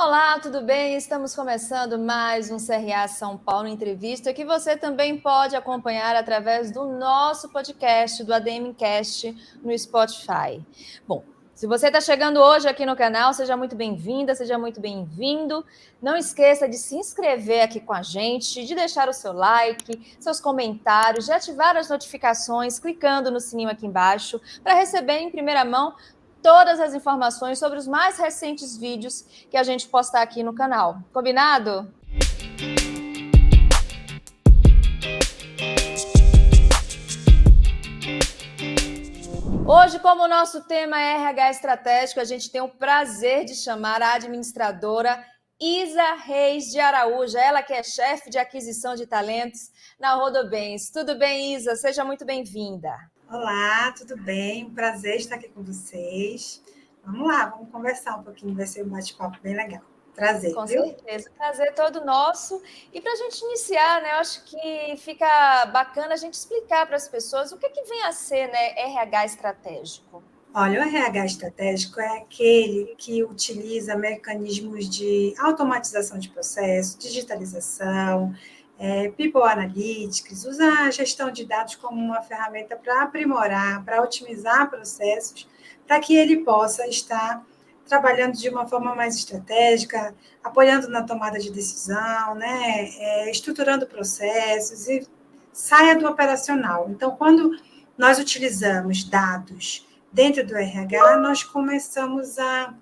Olá, tudo bem? Estamos começando mais um CRA São Paulo Entrevista, que você também pode acompanhar através do nosso podcast, do ADMcast, no Spotify. Bom, se você está chegando hoje aqui no canal, seja muito bem-vinda, seja muito bem-vindo. Não esqueça de se inscrever aqui com a gente, de deixar o seu like, seus comentários, de ativar as notificações, clicando no sininho aqui embaixo, para receber em primeira mão todas as informações sobre os mais recentes vídeos que a gente postar aqui no canal. Combinado? Hoje, como o nosso tema é RH estratégico, a gente tem o prazer de chamar a administradora Isa Reis de Araújo, ela que é chefe de aquisição de talentos na Rodobens. Tudo bem, Isa? Seja muito bem-vinda. Olá, tudo bem? Um prazer estar aqui com vocês. Vamos lá, vamos conversar um pouquinho, vai ser um bate-papo bem legal. Prazer, Com viu? certeza, prazer todo nosso. E para a gente iniciar, né, eu acho que fica bacana a gente explicar para as pessoas o que vem a ser, né, RH estratégico. Olha, o RH estratégico é aquele que utiliza mecanismos de automatização de processo, digitalização, people analytics, usa a gestão de dados como uma ferramenta para aprimorar, para otimizar processos, para que ele possa estar trabalhando de uma forma mais estratégica, apoiando na tomada de decisão, né? Estruturando processos e saia do operacional. Então, quando nós utilizamos dados dentro do RH, nós começamos a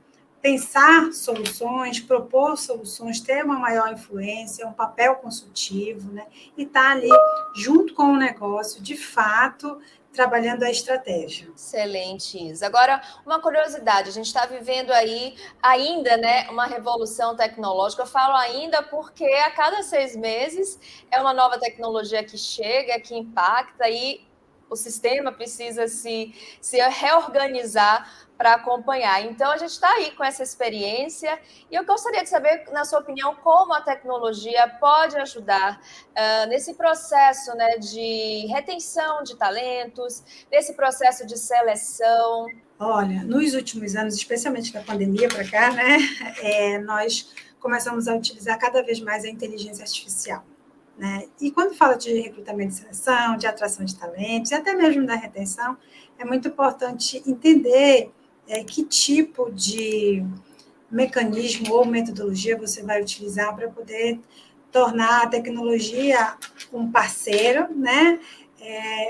pensar soluções, propor soluções, ter uma maior influência, um papel consultivo, né? E estar ali junto com o negócio, de fato, trabalhando a estratégia. Excelente, Isa. Agora, uma curiosidade, a gente está vivendo aí ainda, né, uma revolução tecnológica. Eu falo ainda porque a cada 6 meses é uma nova tecnologia que chega, que impacta e o sistema precisa se reorganizar para acompanhar. Então, a gente está aí com essa experiência e eu gostaria de saber, na sua opinião, como a tecnologia pode ajudar nesse processo, né, de retenção de talentos, nesse processo de seleção. Olha, nos últimos anos, especialmente da pandemia para cá, né, nós começamos a utilizar cada vez mais a inteligência artificial. Né? E quando fala de recrutamento e seleção, de atração de talentos, e até mesmo da retenção, é muito importante entender que tipo de mecanismo ou metodologia você vai utilizar para poder tornar a tecnologia um parceiro, né?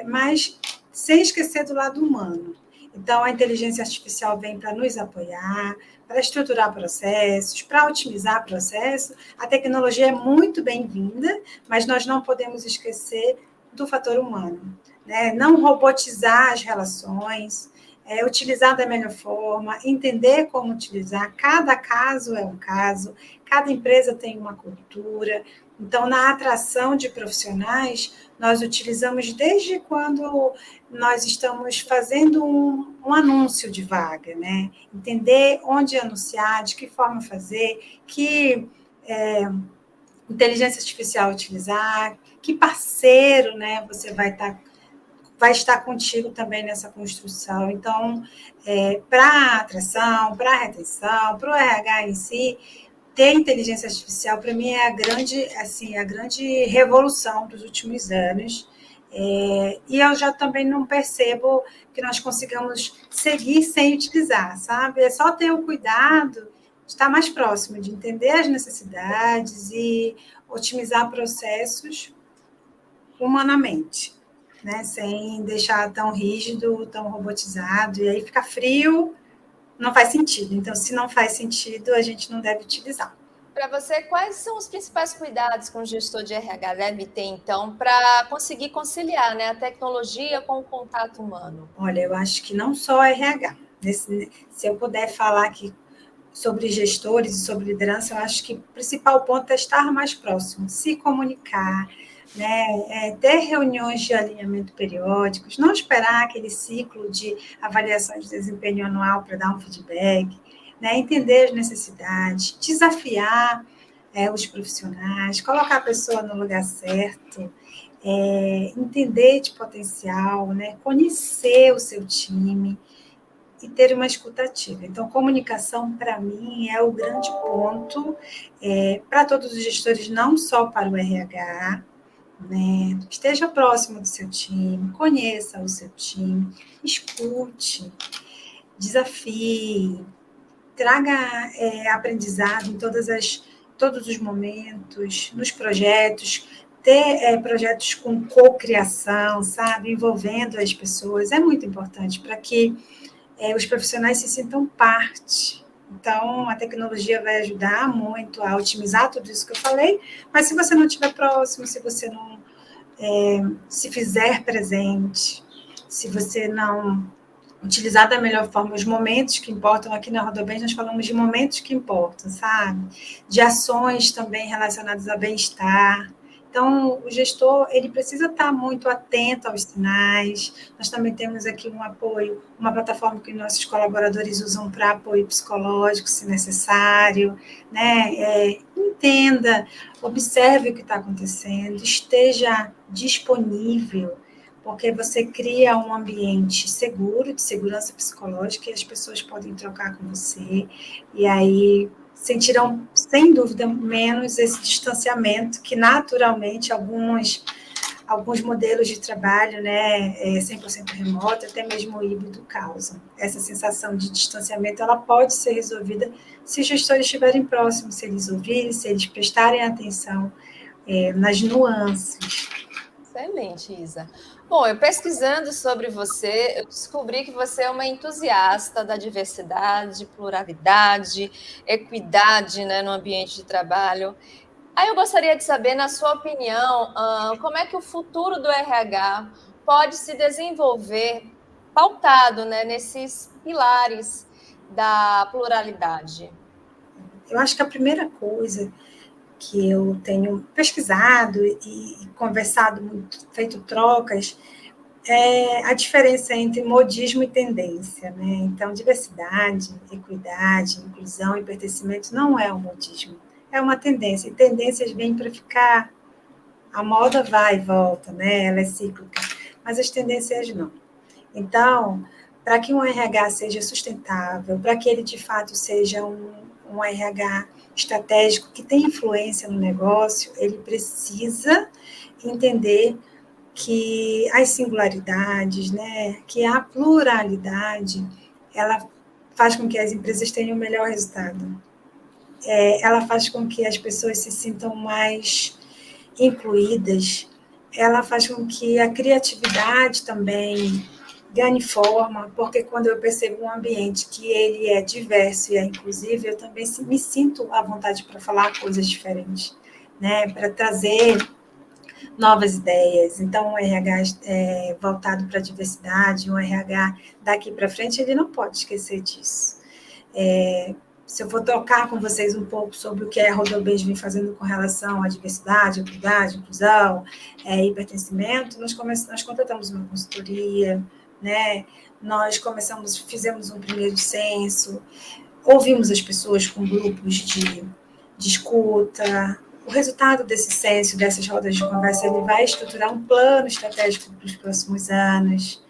Mas sem esquecer do lado humano. Então, a inteligência artificial vem para nos apoiar, para estruturar processos, para otimizar processos. A tecnologia é muito bem-vinda, mas nós não podemos esquecer do fator humano, né? Não robotizar as relações, utilizar da melhor forma, entender como utilizar. Cada caso é um caso, cada empresa tem uma cultura. Então, na atração de profissionais, nós utilizamos desde quando nós estamos fazendo um anúncio de vaga, né? Entender onde anunciar, de que forma fazer, que inteligência artificial utilizar, que parceiro, né, você vai estar contigo também nessa construção. Então, para a atração, para a retenção, para o RH em si, ter inteligência artificial, para mim, é a grande revolução dos últimos anos. E eu já também não percebo que nós consigamos seguir sem utilizar, sabe? É só ter o cuidado de estar mais próximo, de entender as necessidades e otimizar processos humanamente, né? Sem deixar tão rígido, tão robotizado, e aí fica frio, não faz sentido. Então, se não faz sentido, a gente não deve utilizar. Para você, quais são os principais cuidados que um gestor de RH deve ter, então, para conseguir conciliar, né, a tecnologia com o contato humano? Olha, eu acho que não só RH. Se eu puder falar aqui sobre gestores e sobre liderança, eu acho que o principal ponto é estar mais próximo, se comunicar, né? Ter reuniões de alinhamento periódicos, não esperar aquele ciclo de avaliação de desempenho anual para dar um feedback, né? Entender as necessidades, desafiar os profissionais, colocar a pessoa no lugar certo, entender de potencial, né? Conhecer o seu time, e ter uma escuta ativa. Então, comunicação, para mim, é o grande ponto para todos os gestores, não só para o RH, né? Esteja próximo do seu time, conheça o seu time, escute, desafie, traga aprendizado em todos os momentos, nos projetos, ter projetos com cocriação, sabe, envolvendo as pessoas, é muito importante para que os profissionais se sintam parte. Então, a tecnologia vai ajudar muito a otimizar tudo isso que eu falei, mas se você não estiver próximo, se você não se fizer presente, se você não utilizar da melhor forma os momentos que importam, aqui na Rodobens nós falamos de momentos que importam, sabe? De ações também relacionadas ao bem-estar. Então, o gestor, ele precisa estar muito atento aos sinais. Nós também temos aqui um apoio, uma plataforma que nossos colaboradores usam para apoio psicológico, se necessário, né? Entenda, observe o que está acontecendo, esteja disponível, porque você cria um ambiente seguro, de segurança psicológica, e as pessoas podem trocar com você, e aí sentirão, sem dúvida, menos esse distanciamento que, naturalmente, alguns modelos de trabalho, né, 100% remoto, até mesmo híbrido, causam. Essa sensação de distanciamento, ela pode ser resolvida se os gestores estiverem próximos, se eles ouvirem, se eles prestarem atenção nas nuances. Excelente, Isa. Bom, eu pesquisando sobre você, eu descobri que você é uma entusiasta da diversidade, pluralidade, equidade, né, no ambiente de trabalho. Aí eu gostaria de saber, na sua opinião, como é que o futuro do RH pode se desenvolver pautado, né, nesses pilares da pluralidade? Eu acho que a primeira coisa que eu tenho pesquisado e conversado muito, feito trocas, é a diferença entre modismo e tendência, né? Então, diversidade, equidade, inclusão e pertencimento não é um modismo, é uma tendência. E tendências vêm para ficar, a moda vai e volta, né? Ela é cíclica, mas as tendências não. Então, para que um RH seja sustentável, para que ele de fato seja um RH estratégico que tem influência no negócio, ele precisa entender que as singularidades, né, que a pluralidade, ela faz com que as empresas tenham o melhor resultado. Ela faz com que as pessoas se sintam mais incluídas, ela faz com que a criatividade também ganhe forma, porque quando eu percebo um ambiente que ele é diverso e é inclusivo, eu também me sinto à vontade para falar coisas diferentes, né, para trazer novas ideias. Então, um RH voltado para a diversidade, um RH daqui para frente, ele não pode esquecer disso. Se eu for tocar com vocês um pouco sobre o que a Rodobens vem fazendo com relação à diversidade, equidade, inclusão e pertencimento, nós contratamos uma consultoria, né? Fizemos um primeiro censo, ouvimos as pessoas com grupos de escuta. O resultado desse censo, dessas rodas de conversa, ele vai estruturar um plano estratégico para os próximos anos,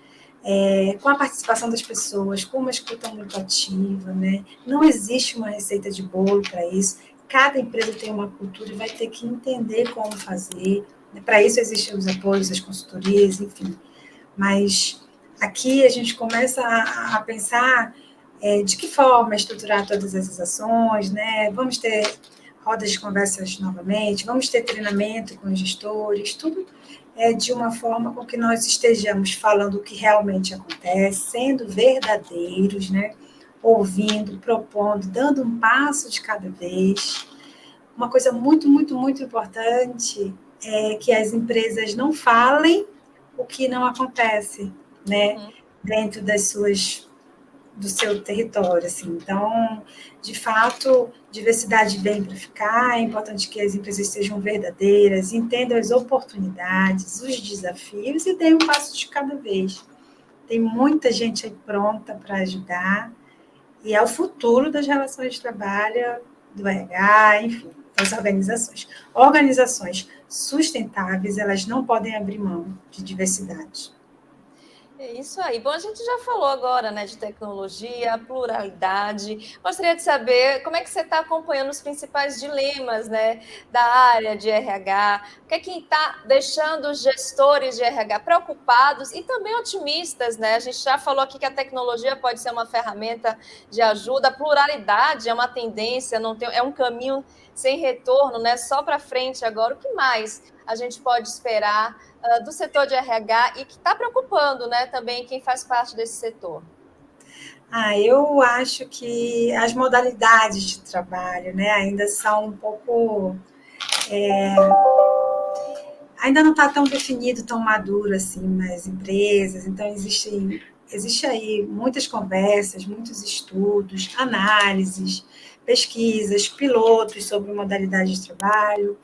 com a participação das pessoas, com uma escuta muito ativa, né? Não existe uma receita de bolo para isso. Cada empresa tem uma cultura e vai ter que entender como fazer. Para isso existem os apoios, as consultorias, enfim. Mas aqui a gente começa a pensar de que forma estruturar todas essas ações, né? Vamos ter rodas de conversas novamente, vamos ter treinamento com os gestores, tudo de uma forma com que nós estejamos falando o que realmente acontece, sendo verdadeiros, né? Ouvindo, propondo, dando um passo de cada vez. Uma coisa muito, muito, muito importante é que as empresas não falem o que não acontece, né? Dentro do seu território, assim. Então, de fato, diversidade vem para ficar, é importante que as empresas sejam verdadeiras, entendam as oportunidades, os desafios e deem um passo de cada vez. Tem muita gente aí pronta para ajudar e é o futuro das relações de trabalho, do RH, enfim, das organizações. Organizações sustentáveis, elas não podem abrir mão de diversidade. É isso aí. Bom, a gente já falou agora, né, de tecnologia, pluralidade. Gostaria de saber como é que você está acompanhando os principais dilemas, né, da área de RH. O que é que está deixando os gestores de RH preocupados e também otimistas, né? A gente já falou aqui que a tecnologia pode ser uma ferramenta de ajuda. A pluralidade é uma tendência, não tem, é um caminho sem retorno, né? Só para frente agora. O que mais a gente pode esperar do setor de RH e que está preocupando, né, também quem faz parte desse setor? Eu acho que as modalidades de trabalho, né, ainda são um pouco, ainda não está tão definido, tão maduro assim nas empresas. Então existe aí muitas conversas, muitos estudos, análises, pesquisas, pilotos sobre modalidade de trabalho.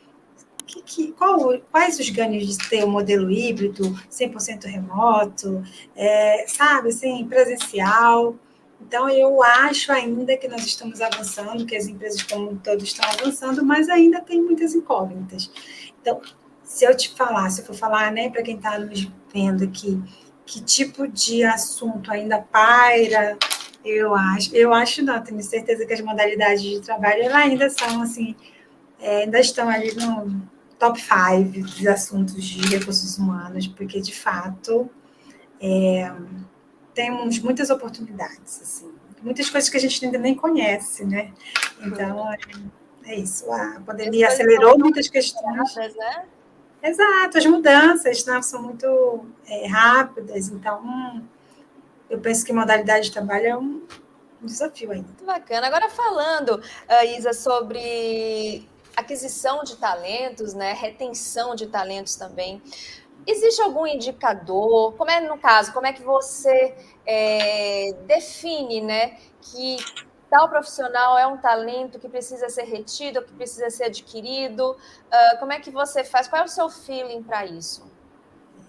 Quais os ganhos de ter um modelo híbrido, 100% remoto, sabe, assim, presencial? Então, eu acho ainda que nós estamos avançando, que as empresas como um todo estão avançando, mas ainda tem muitas incógnitas. Então, se eu for falar, né, para quem está nos vendo aqui, que tipo de assunto ainda paira, eu acho não, tenho certeza que as modalidades de trabalho ainda são, assim, ainda estão ali no top 5 de assuntos de recursos humanos, porque, de fato, temos muitas oportunidades, assim, muitas coisas que a gente ainda nem conhece, né? Então, é isso. A E as pandemia coisas são acelerou tão muitas questões. rápidas, né? Exato, as mudanças, né, são muito rápidas, então eu penso que modalidade de trabalho é um desafio ainda. Muito bacana. Agora falando, Isa, sobre aquisição de talentos, né, retenção de talentos também. Existe algum indicador? Como é no caso? Como é que você define, né, que tal profissional é um talento que precisa ser retido, que precisa ser adquirido? Como é que você faz? Qual é o seu feeling para isso?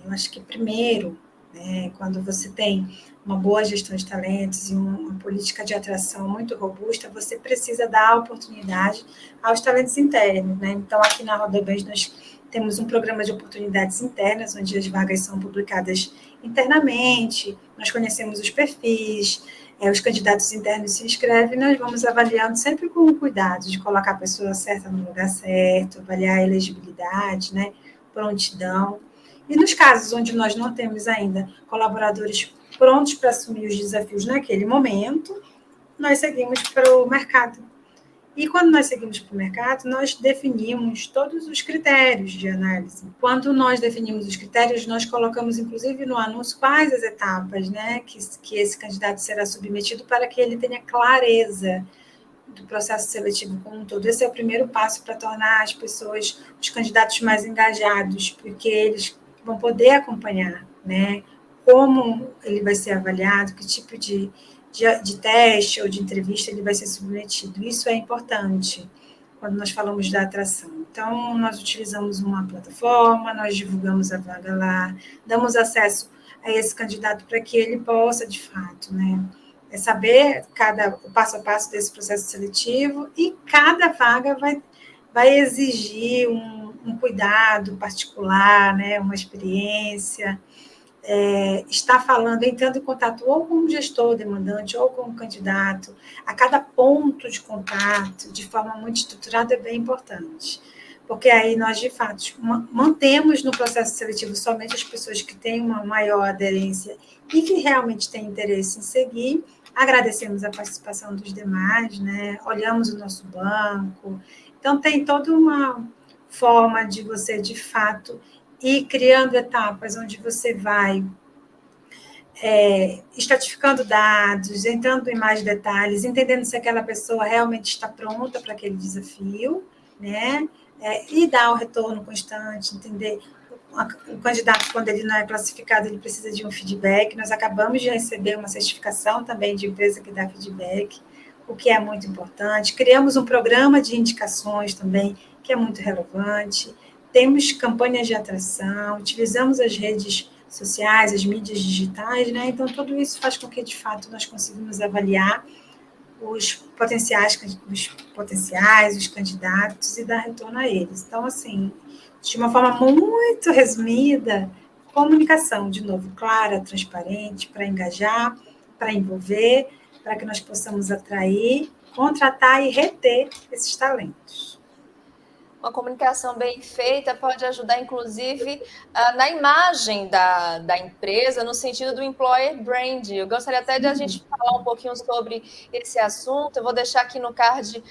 Eu acho que primeiro, né, quando você tem uma boa gestão de talentos e uma política de atração muito robusta, você precisa dar oportunidade aos talentos internos, né? Então, aqui na Roda Bens, nós temos um programa de oportunidades internas, onde as vagas são publicadas internamente, nós conhecemos os perfis, os candidatos internos se inscrevem, nós vamos avaliando sempre com cuidado de colocar a pessoa certa no lugar certo, avaliar a elegibilidade, né, prontidão. E nos casos onde nós não temos ainda colaboradores prontos para assumir os desafios naquele momento, nós seguimos para o mercado. E quando nós seguimos para o mercado, nós definimos todos os critérios de análise. Quando nós definimos os critérios, nós colocamos, inclusive, no anúncio quais as etapas, né, que esse candidato será submetido para que ele tenha clareza do processo seletivo como um todo. Esse é o primeiro passo para tornar as pessoas, os candidatos mais engajados, porque eles vão poder acompanhar, né, como ele vai ser avaliado, que tipo de teste ou de entrevista ele vai ser submetido. Isso é importante quando nós falamos da atração. Então, nós utilizamos uma plataforma, nós divulgamos a vaga lá, damos acesso a esse candidato para que ele possa, de fato, né, saber o passo a passo desse processo seletivo, e cada vaga vai exigir um cuidado particular, né, uma experiência, estar falando, entrando em contato ou com o gestor demandante ou com o candidato, a cada ponto de contato, de forma muito estruturada, é bem importante. Porque aí nós, de fato, mantemos no processo seletivo somente as pessoas que têm uma maior aderência e que realmente têm interesse em seguir. Agradecemos a participação dos demais, né? Olhamos o nosso banco. Então, tem toda uma forma de você, de fato, ir criando etapas onde você vai estratificando dados, entrando em mais detalhes, entendendo se aquela pessoa realmente está pronta para aquele desafio, né? E dar o retorno constante, entender o candidato, quando ele não é classificado, ele precisa de um feedback. Nós acabamos de receber uma certificação também de empresa que dá feedback, o que é muito importante. Criamos um programa de indicações também, que é muito relevante. Temos campanhas de atração, utilizamos as redes sociais, as mídias digitais, né? Então, tudo isso faz com que, de fato, nós conseguimos avaliar os potenciais, os candidatos e dar retorno a eles. Então, assim, de uma forma muito resumida, comunicação, de novo, clara, transparente, para engajar, para envolver, para que nós possamos atrair, contratar e reter esses talentos. Uma comunicação bem feita pode ajudar, inclusive, na imagem da empresa, no sentido do employer brand. Eu gostaria até de a gente falar um pouquinho sobre esse assunto. Eu vou deixar aqui no card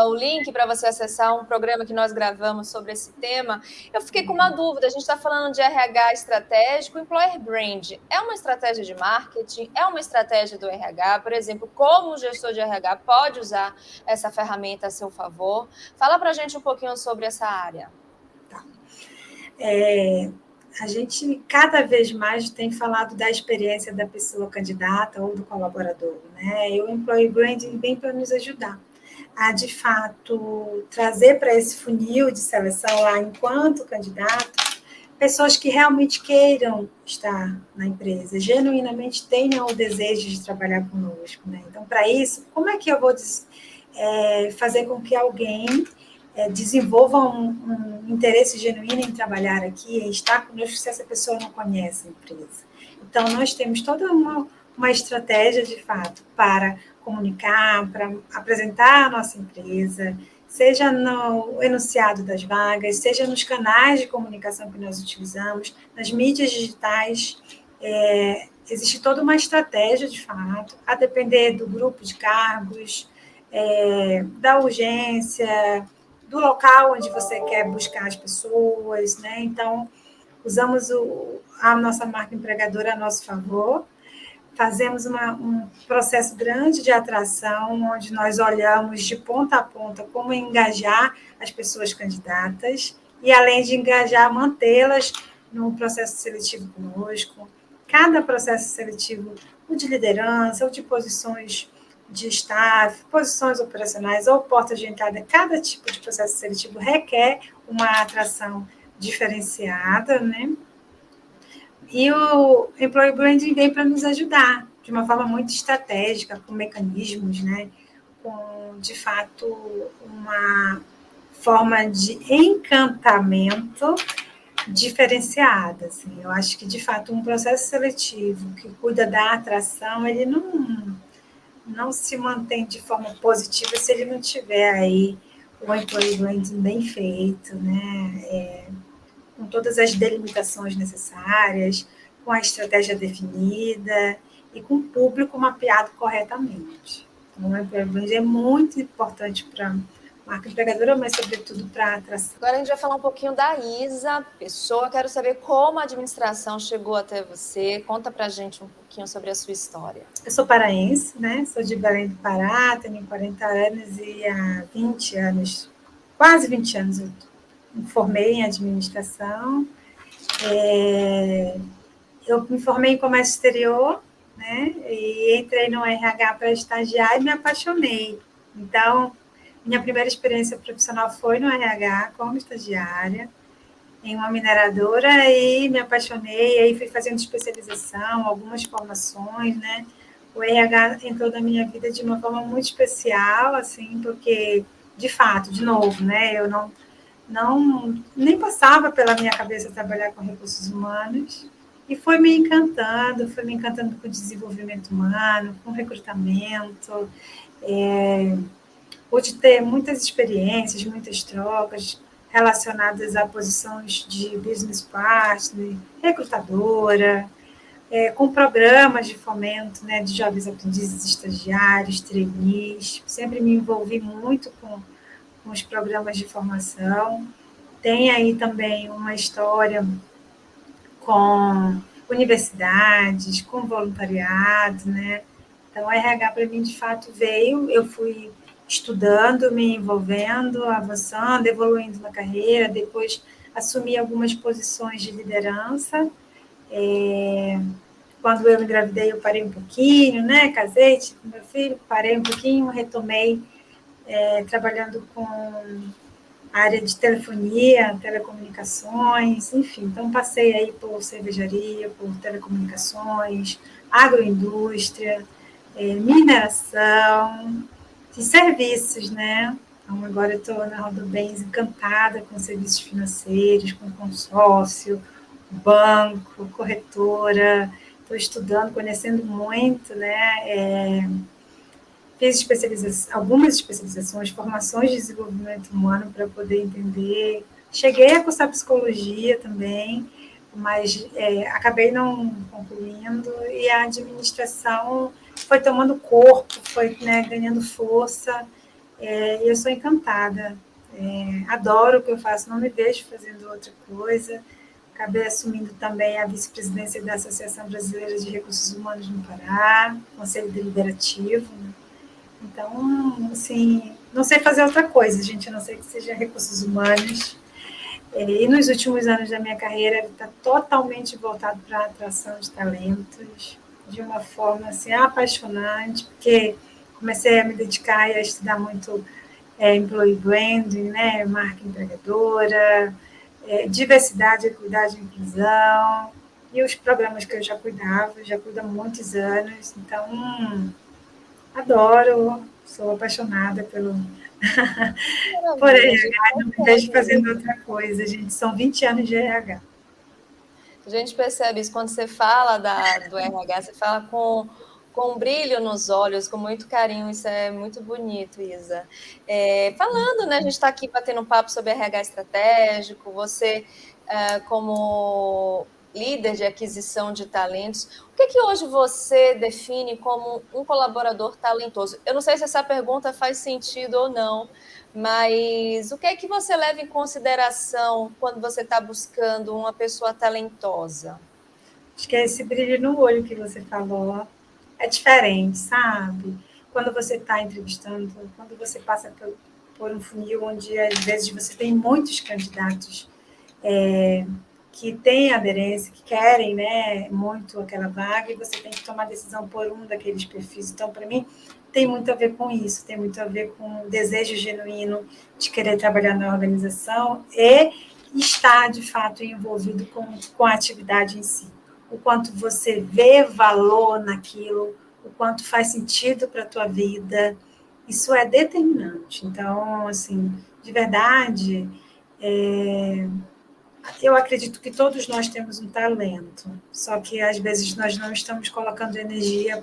o link para você acessar um programa que nós gravamos sobre esse tema. Eu fiquei com uma dúvida. A gente está falando de RH estratégico. Employer brand é uma estratégia de marketing? É uma estratégia do RH? Por exemplo, como o gestor de RH pode usar essa ferramenta a seu favor? Fala para a gente um pouquinho sobre essa área. Tá. A gente cada vez mais tem falado da experiência da pessoa candidata ou do colaborador, né? E o Employee Branding vem para nos ajudar a, de fato, trazer para esse funil de seleção lá, enquanto candidato, pessoas que realmente queiram estar na empresa, genuinamente tenham o desejo de trabalhar conosco, né? Então, para isso, como é que eu vou fazer com que alguém desenvolva um interesse genuíno em trabalhar aqui, em estar conosco, se essa pessoa não conhece a empresa? Então, nós temos toda uma estratégia, de fato, para comunicar, para apresentar a nossa empresa, seja no enunciado das vagas, seja nos canais de comunicação que nós utilizamos, nas mídias digitais. Existe toda uma estratégia, de fato, a depender do grupo de cargos, da urgência, do local onde você quer buscar as pessoas, né? Então, usamos a nossa marca empregadora a nosso favor, fazemos um processo grande de atração, onde nós olhamos de ponta a ponta como engajar as pessoas candidatas e, além de engajar, mantê-las no processo seletivo conosco. Cada processo seletivo, o de liderança, ou de posições de staff, posições operacionais ou portas de entrada, cada tipo de processo seletivo requer uma atração diferenciada, né? E o Employee Branding vem para nos ajudar, de uma forma muito estratégica, com mecanismos, né? Com, de fato, uma forma de encantamento diferenciada. Assim. Eu acho que, de fato, um processo seletivo que cuida da atração, ele não se mantém de forma positiva se ele não tiver aí o Employee Branding bem feito, né? Com todas as delimitações necessárias, com a estratégia definida e com o público mapeado corretamente. Então, o Employer Branding é muito importante para a marca empregadora, mas, sobretudo, para a atração. Agora a gente vai falar um pouquinho da Isa, pessoa. Quero saber como a administração chegou até você. Conta para a gente um pouquinho sobre a sua história. Eu sou paraense, né? Sou de Belém do Pará, tenho 40 anos e há 20 anos, quase 20 anos, eu me formei em administração. Eu me formei em comércio exterior, né? E entrei no RH para estagiar e me apaixonei. Então, minha primeira experiência profissional foi no RH como estagiária, em uma mineradora, e me apaixonei, aí fui fazendo especialização, algumas formações, né? O RH entrou na minha vida de uma forma muito especial, assim, porque, de fato, de novo, né? Eu nem passava pela minha cabeça trabalhar com recursos humanos, e foi me encantando com o desenvolvimento humano, com o recrutamento, pude ter muitas experiências, muitas trocas relacionadas a posições de business partner, recrutadora, com programas de fomento, né, de jovens aprendizes, estagiários, trainees. Sempre me envolvi muito com os programas de formação. Tem aí também uma história com universidades, com voluntariado, né? Então, o RH para mim, de fato, veio, eu fui estudando, me envolvendo, avançando, evoluindo na carreira, depois assumi algumas posições de liderança. Quando eu engravidei, eu parei um pouquinho, né? Casei, tive meu filho, parei um pouquinho, retomei trabalhando com a área de telefonia, telecomunicações, enfim. Então, passei aí por cervejaria, por telecomunicações, agroindústria, mineração, de serviços, né? Então, agora eu estou na Rodo Bens encantada com serviços financeiros, com consórcio, banco, corretora, estou estudando, conhecendo muito, né? Fiz algumas especializações, formações de desenvolvimento humano para poder entender. Cheguei a cursar psicologia também, mas acabei não concluindo, e a administração foi tomando corpo, foi, né, ganhando força, e eu sou encantada. Adoro o que eu faço, não me vejo fazendo outra coisa. Acabei assumindo também a vice-presidência da Associação Brasileira de Recursos Humanos no Pará, Conselho Deliberativo, né? Então, assim, não sei fazer outra coisa, gente, a não ser que seja recursos humanos. E nos últimos anos da minha carreira, ele está totalmente voltado para a atração de talentos, de uma forma assim, apaixonante, porque comecei a me dedicar e a estudar muito employee branding, né, marca empregadora, diversidade, equidade e inclusão, e os programas que eu já cuidava, já cuido há muitos anos, então adoro, sou apaixonada por Maravilha, RH, não me vejo fazendo outra coisa, gente. São 20 anos de RH. a gente percebe isso quando você fala do RH, você fala com um brilho nos olhos, com muito carinho, isso é muito bonito, Isa. Falando, né, a gente está aqui batendo um papo sobre RH estratégico, você, como líder de aquisição de talentos, o que hoje você define como um colaborador talentoso? Eu não sei se essa pergunta faz sentido ou não, mas o que é que você leva em consideração quando você está buscando uma pessoa talentosa? Acho que é esse brilho no olho que você falou. É diferente, sabe? Quando você está entrevistando, quando você passa por um funil onde às vezes você tem muitos candidatos que têm aderência, que querem, né, muito aquela vaga, e você tem que tomar decisão por um daqueles perfis. Então, para mim, tem muito a ver com isso, tem muito a ver com o desejo genuíno de querer trabalhar na organização e estar, de fato, envolvido com a atividade em si. O quanto você vê valor naquilo, o quanto faz sentido para a tua vida, isso é determinante. Então, assim, de verdade, eu acredito que todos nós temos um talento, só que às vezes nós não estamos colocando energia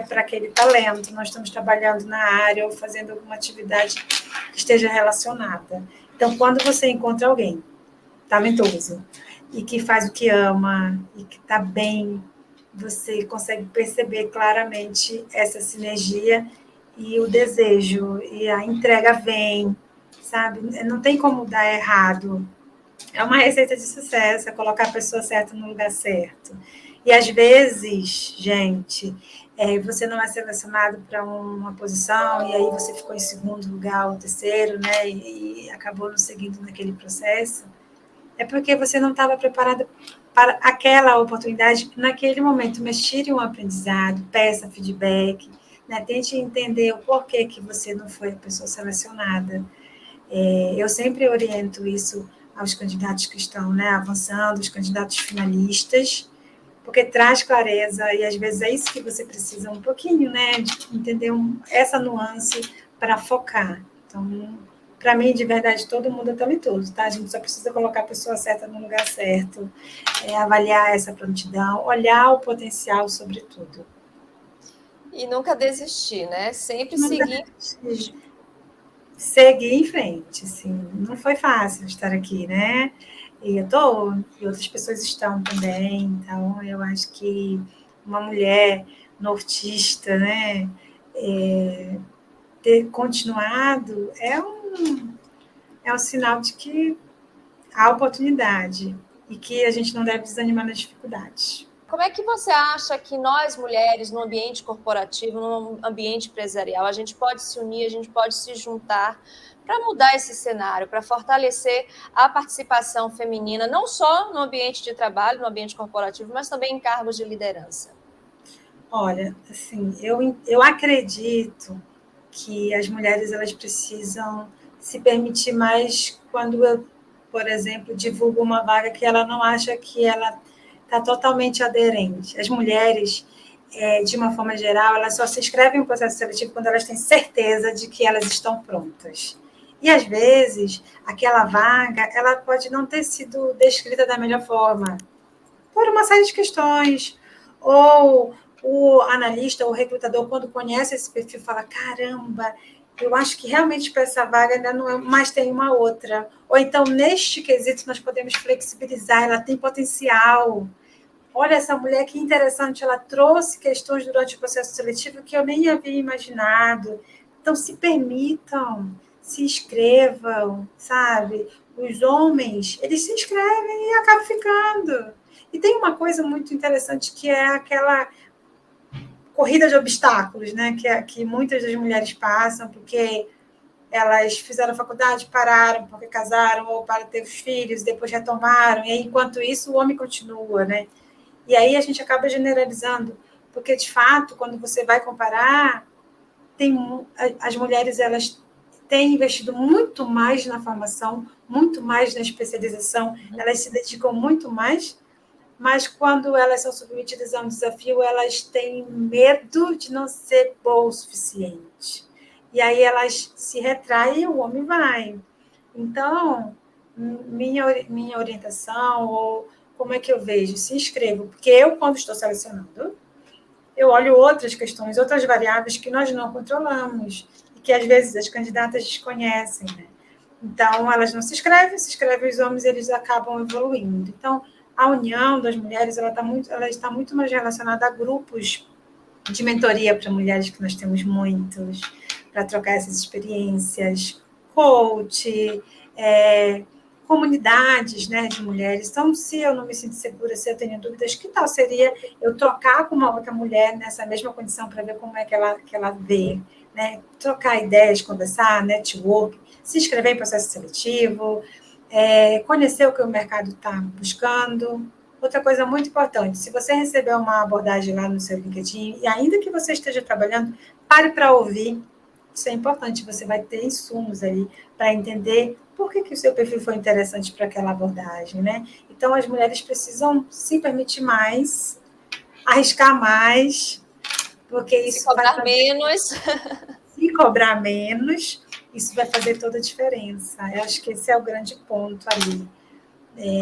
para aquele talento, nós estamos trabalhando na área ou fazendo alguma atividade que esteja relacionada. Então, quando você encontra alguém talentoso e que faz o que ama e que está bem, você consegue perceber claramente essa sinergia e o desejo, e a entrega vem, sabe? Não tem como dar errado, é uma receita de sucesso, é colocar a pessoa certa no lugar certo. E às vezes, gente, você não é selecionado para uma posição e aí você ficou em segundo lugar ou terceiro, né? E acabou não seguindo naquele processo. É porque você não estava preparado para aquela oportunidade naquele momento. Mas tire um aprendizado, peça feedback, né? Tente entender o porquê que você não foi a pessoa selecionada. Eu sempre oriento isso aos candidatos que estão, né, avançando, os candidatos finalistas, porque traz clareza e às vezes é isso que você precisa um pouquinho, né, de entender essa nuance para focar. Então, para mim, de verdade, todo mundo é talentoso, tá? A gente só precisa colocar a pessoa certa no lugar certo, avaliar essa prontidão, olhar o potencial, sobretudo. E nunca desistir, né? Sempre seguir. Seguir em frente, assim. Não foi fácil estar aqui, né? E eu tô, e outras pessoas estão também, então eu acho que uma mulher nortista, né, ter continuado é um sinal de que há oportunidade e que a gente não deve desanimar nas dificuldades. Como é que você acha que nós, mulheres, no ambiente corporativo, no ambiente empresarial, a gente pode se unir, a gente pode se juntar para mudar esse cenário, para fortalecer a participação feminina, não só no ambiente de trabalho, no ambiente corporativo, mas também em cargos de liderança? Olha, assim, eu acredito que as mulheres elas precisam se permitir mais quando eu, por exemplo, divulgo uma vaga que ela não acha que ela está totalmente aderente. As mulheres, de uma forma geral, elas só se inscrevem no processo seletivo quando elas têm certeza de que elas estão prontas. E, às vezes, aquela vaga, ela pode não ter sido descrita da melhor forma. por uma série de questões, ou o analista, o recrutador, quando conhece esse perfil, fala, caramba, eu acho que realmente para essa vaga ainda não é, mas tem uma outra. Ou então, neste quesito, nós podemos flexibilizar, ela tem potencial. Olha, essa mulher que interessante, ela trouxe questões durante o processo seletivo que eu nem havia imaginado. Então, se permitam, se inscrevam, sabe? Os homens, eles se inscrevem e acabam ficando. E tem uma coisa muito interessante que é aquela corrida de obstáculos, né? Que muitas das mulheres passam, porque elas fizeram faculdade, pararam porque casaram ou para ter os filhos, depois retomaram, e aí, enquanto isso, o homem continua, né? E aí a gente acaba generalizando, porque, de fato, quando você vai comparar, as mulheres elas têm investido muito mais na formação, muito mais na especialização, elas se dedicam muito mais, mas quando elas são submetidas a um desafio, elas têm medo de não ser boa o suficiente. E aí elas se retraem e o homem vai. Então, minha orientação, ou como é que eu vejo? Se inscrevo, porque eu, quando estou selecionando, eu olho outras questões, outras variáveis que nós não controlamos, e que às vezes as candidatas desconhecem, né? Então, elas não se inscrevem os homens, eles acabam evoluindo. Então, a união das mulheres, ela está muito mais relacionada a grupos de mentoria para mulheres, que nós temos muitos, para trocar essas experiências, coach, comunidades, né, de mulheres. Então, se eu não me sinto segura, se eu tenho dúvidas, que tal seria eu trocar com uma outra mulher nessa mesma condição para ver como é que ela vê, né? Trocar ideias, conversar, network, se inscrever em processo seletivo, conhecer o que o mercado está buscando. Outra coisa muito importante, se você receber uma abordagem lá no seu LinkedIn, e ainda que você esteja trabalhando, pare para ouvir. Isso é importante, você vai ter insumos ali para entender por que o seu perfil foi interessante para aquela abordagem, né? Então, as mulheres precisam se permitir mais, arriscar mais, porque isso vai cobrar fazer... menos. Se cobrar menos, isso vai fazer toda a diferença. Eu acho que esse é o grande ponto ali.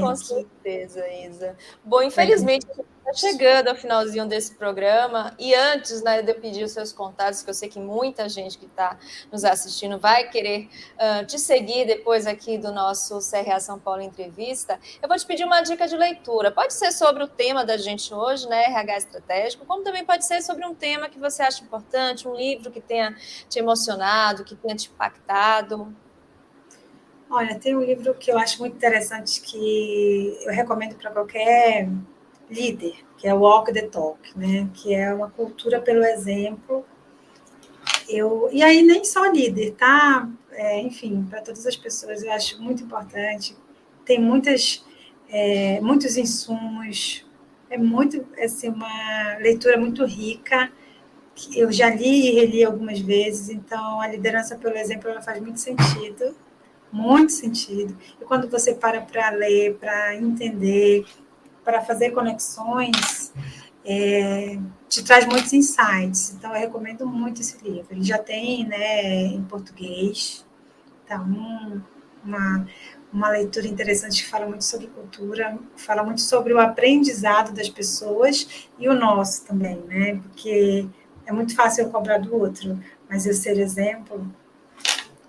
Com Que certeza, Isa. Bom, vai... infelizmente, a gente está chegando ao finalzinho desse programa. E antes, né, de eu pedir os seus contatos, que eu sei que muita gente que está nos assistindo vai querer te seguir depois aqui do nosso CRA São Paulo Entrevista, eu vou te pedir uma dica de leitura. Pode ser sobre o tema da gente hoje, né, RH estratégico, como também pode ser sobre um tema que você acha importante, um livro que tenha te emocionado, que tenha te impactado. Olha, tem um livro que eu acho muito interessante, que eu recomendo para qualquer líder, que é o Walk the Talk, né? Que é uma cultura pelo exemplo. E aí nem só líder, tá? Enfim, para todas as pessoas, eu acho muito importante. Tem muitos insumos, assim, uma leitura muito rica, que eu já li e reli algumas vezes, então a liderança pelo exemplo, ela faz muito sentido. Muito sentido. E quando você para ler, para entender, para fazer conexões, te traz muitos insights. Então, eu recomendo muito esse livro. Ele já tem, né, em português. Então, uma leitura interessante, que fala muito sobre cultura, fala muito sobre o aprendizado das pessoas e o nosso também, né? Porque é muito fácil eu cobrar do outro, mas eu ser exemplo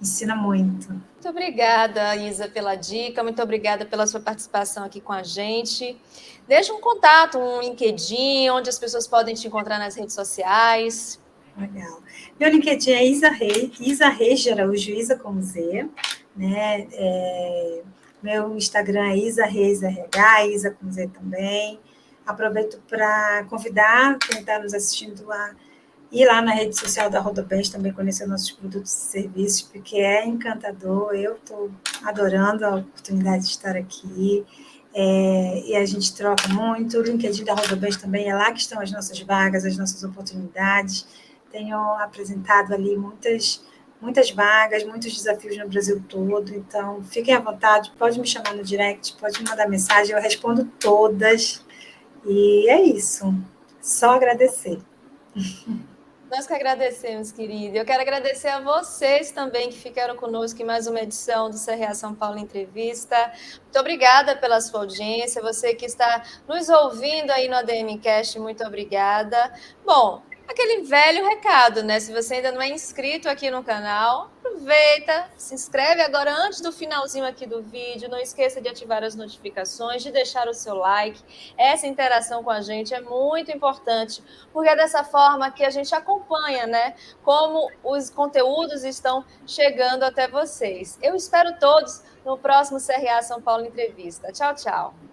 ensina muito. Muito obrigada, Isa, pela dica. Muito obrigada pela sua participação aqui com a gente. Deixa um contato, um LinkedIn, onde as pessoas podem te encontrar nas redes sociais. Legal. Meu LinkedIn é Isa Reis de Araújo, Isa com Z, né? Meu Instagram é Isa Reis RH, Isa com Z também. Aproveito para convidar quem está nos assistindo a ir lá na rede social da Rodobens, também conhecer nossos produtos e serviços, porque é encantador. Eu estou adorando a oportunidade de estar aqui. E a gente troca muito. O LinkedIn da Rodobens também é lá que estão as nossas vagas, as nossas oportunidades. Tenho apresentado ali muitas vagas, muitos desafios no Brasil todo. Então, fiquem à vontade, pode me chamar no direct, pode me mandar mensagem, eu respondo todas. E é isso. Só agradecer. Nós que agradecemos, querida. Eu quero agradecer a vocês também que ficaram conosco em mais uma edição do CRA São Paulo Entrevista. Muito obrigada pela sua audiência. Você que está nos ouvindo aí no ADMcast, muito obrigada. Bom, aquele velho recado, né? Se você ainda não é inscrito aqui no canal, aproveita, se inscreve agora antes do finalzinho aqui do vídeo. Não esqueça de ativar as notificações, de deixar o seu like. Essa interação com a gente é muito importante, porque é dessa forma que a gente acompanha, né? Como os conteúdos estão chegando até vocês. Eu espero todos no próximo CRA São Paulo Entrevista. Tchau, tchau.